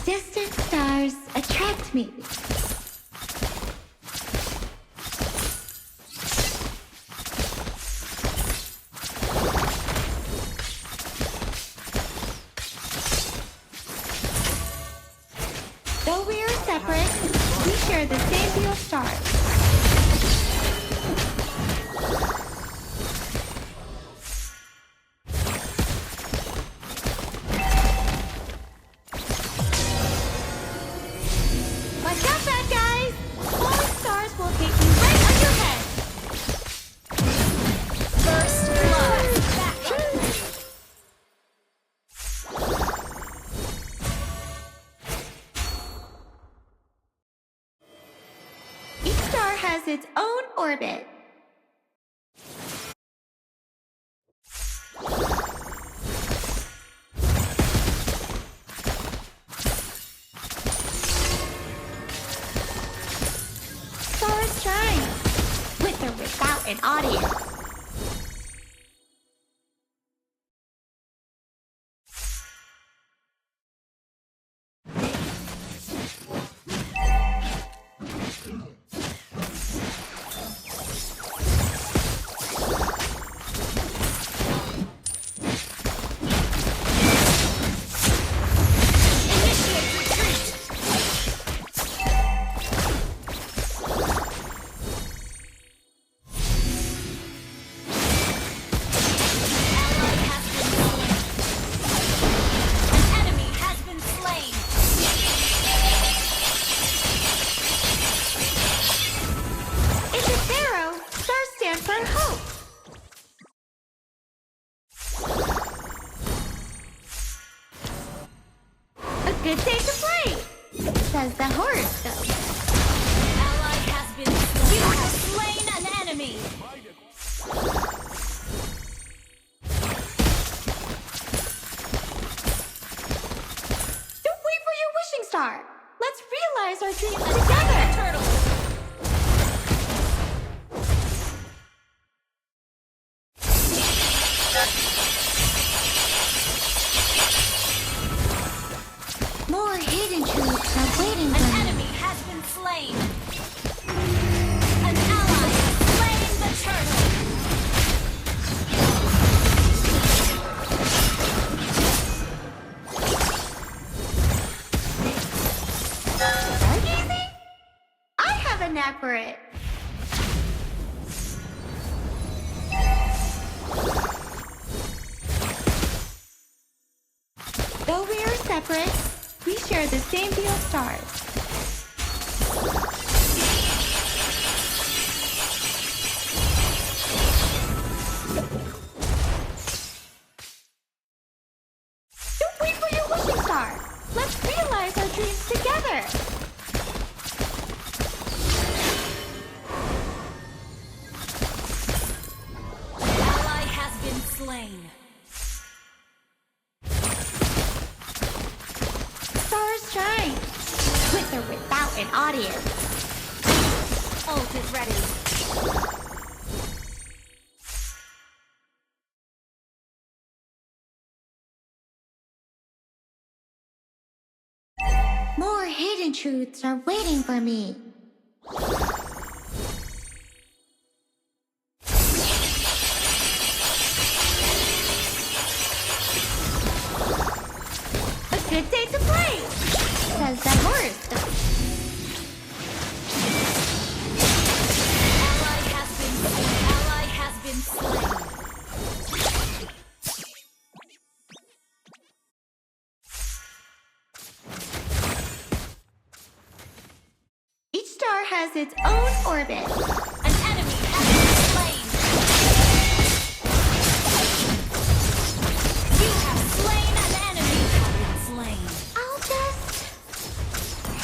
Distant stars attract me. Though we are separate, we share the same view of stars. Watch out, bad guys! Falling stars will hit you right on your head. First blood. Each star has its own orbit. Stars shine, with or without an audience. In the tarot, stars stand for hope. A good day to play, says the horoscope. You have slain an enemy. Don't wait for your wishing star. Let's realize our dreams together. Turtle. More hidden truths are waiting An for me. enemy has been slain. An ally has slain the turtle. Stargazing? I have a knack for it. Though we are separate, we share the same view of stars. Don't wait for your wishing star. Let's realize our dreams together. Ally has been slain. Stars shine, with or without an audience. Ult is ready. More hidden truths are waiting for me. A good day to play, says the horoscope. Ally has been slain. Each star has its own orbit. An enemy has been slain. You have slain an enemy. Have been slain. I'll just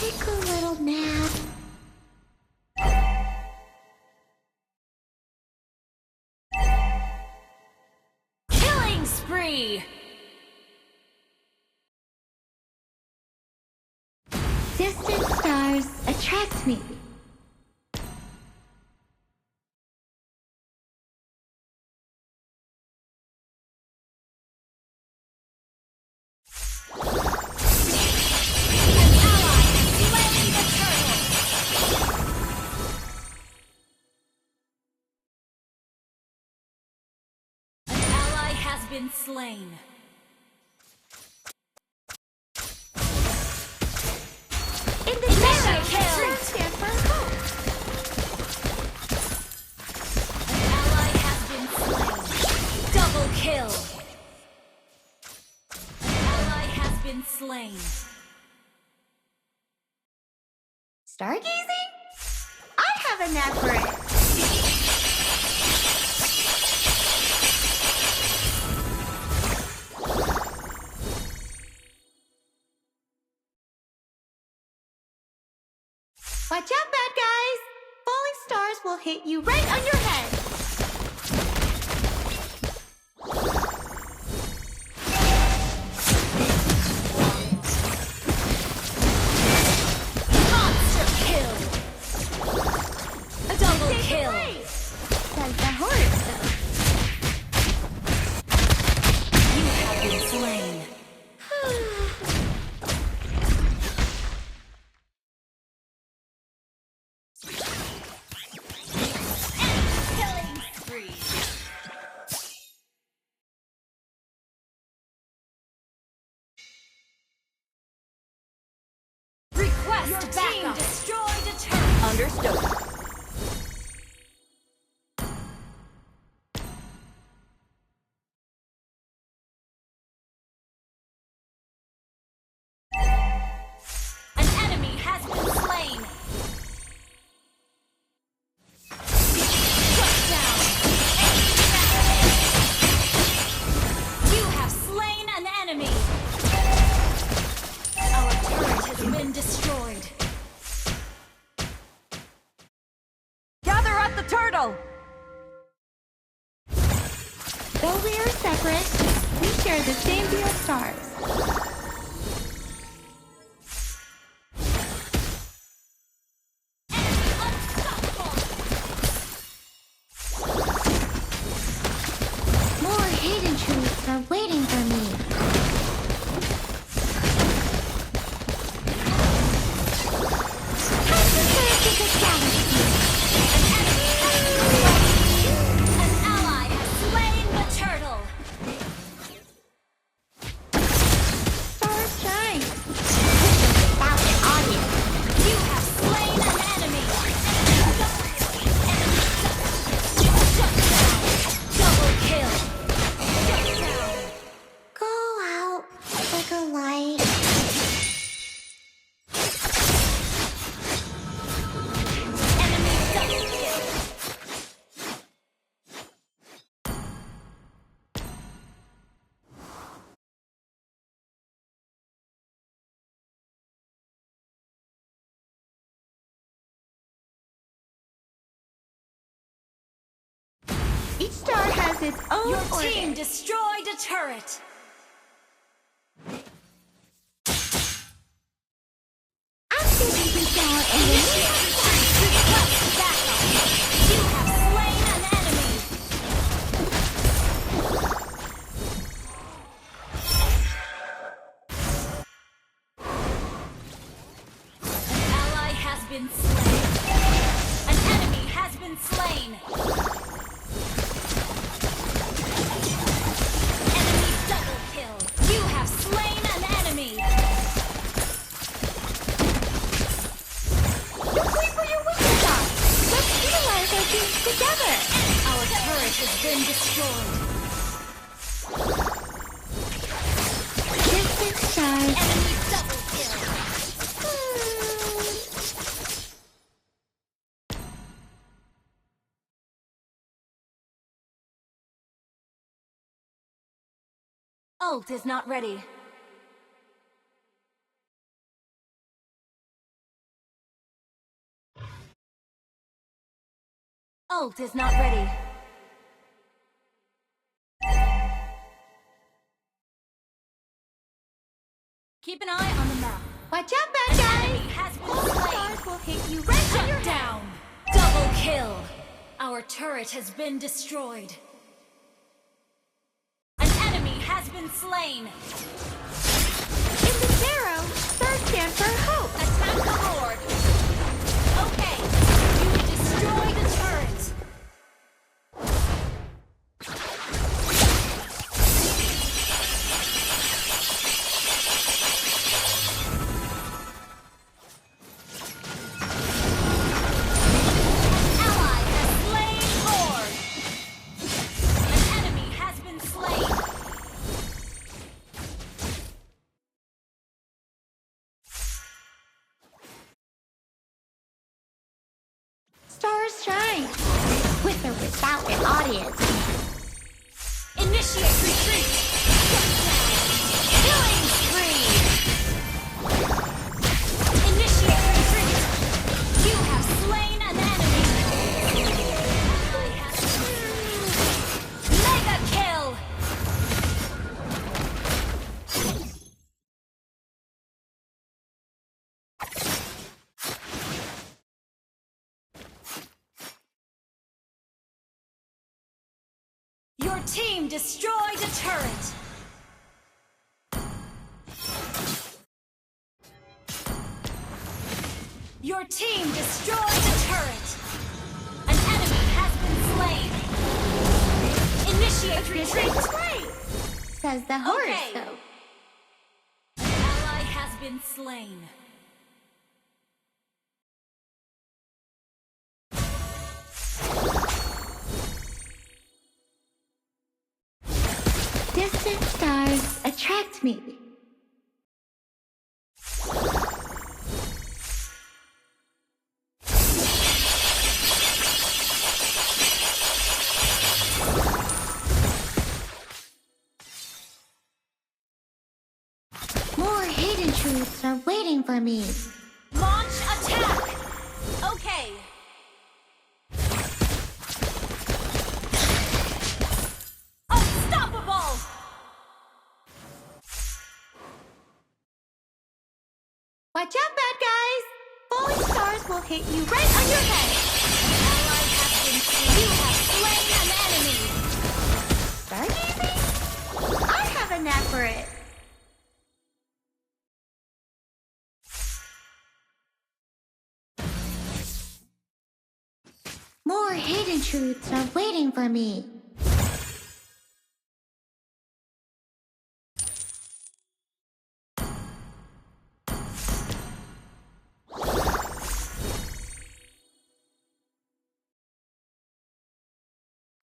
take a little nap. Killing spree. Distant stars attract me. been slain. In the Mega zero, kill. let's stand for hope. An ally has been slain. Double kill. An ally has been slain. Stargazing? I have a knack for it. Watch out, bad guys! Falling stars will hit you right on your head. Monster kill. A double kill. Says the horoscope. You have been slain. Killing spree. Request your team destroyed a turret. Understood. An enemy has been slain. Shut down. You have slain an enemy. Our turret has been destroyed. Gather at the turtle! Though we are separate, we share the same view of stars. Unstoppable. More hidden truths are waiting for me. Time to search the galaxy. An ally has slain the turtle. Stars shine. Without an audience. You have slain an enemy. Shut down. Double kill. Shut down. Go out like a light. Enemy double kill. Each star has its own Your order. team destroyed a turret. After we reach out and Request backup. You have slain an enemy. An ally has been slain. An enemy has been slain. Enemy double kill. You have slain an enemy. Don't wait for your witness star. Let's utilize our teams together. Our turret has been destroyed. Distant stars. Enemy double kill. Ult is not ready. Ult is not ready. Keep an eye on the map. Watch out, bad guys. Enemy has been Falling slain. stars will hit you right on your Shut head. down. Double kill. Our turret has been destroyed. An enemy has been slain. In the zero, stars stand for hope. Attack the Lord. Okay, you destroy the turret. with or without an audience. Initiate retreat! Shut down! Killing spree! Initiate retreat! You have slain an enemy! Mega kill! Your team destroyed a turret! Your team destroyed a turret! An enemy has been slain! Initiate retreat! Says the horoscope. An ally has been slain. Distant stars attract me. More hidden truths are waiting for me. Launch attack! Okay. Unstoppable! Watch out, bad guys! Falling stars will hit you right on your head. Ally has been slain. You have slain an enemy! Stargazing? I have a knack for it. More hidden truths are waiting for me.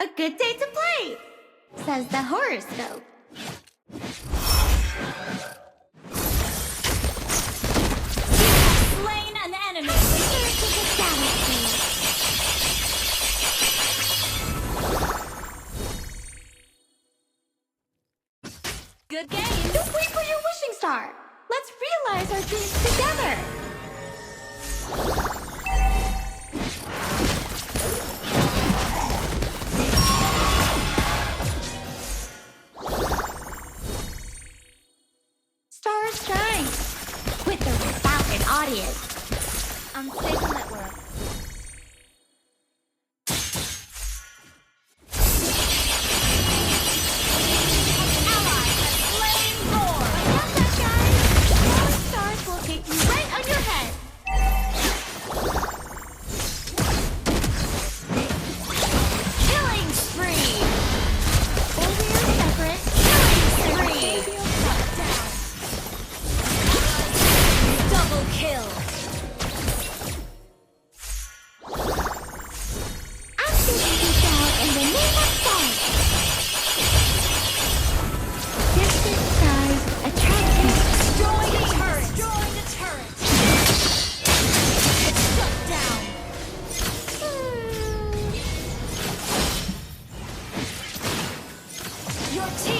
A good day to play, says the horoscope. Slain an enemy! Return to the galaxy. Good game! Don't wait for your wishing star. Let's realize our dreams together. Stars shine with or without an audience. Unstable network. Ally has slain Thor! Watch out, guys! Falling stars will hit you right on your head. Killing spree! Over your separate. Killing spree! Shut down! Double kill! I'm taking you down in the name of science. Distant stars attract me. Destroy the turret! Destroy the turret! Shut down! Your team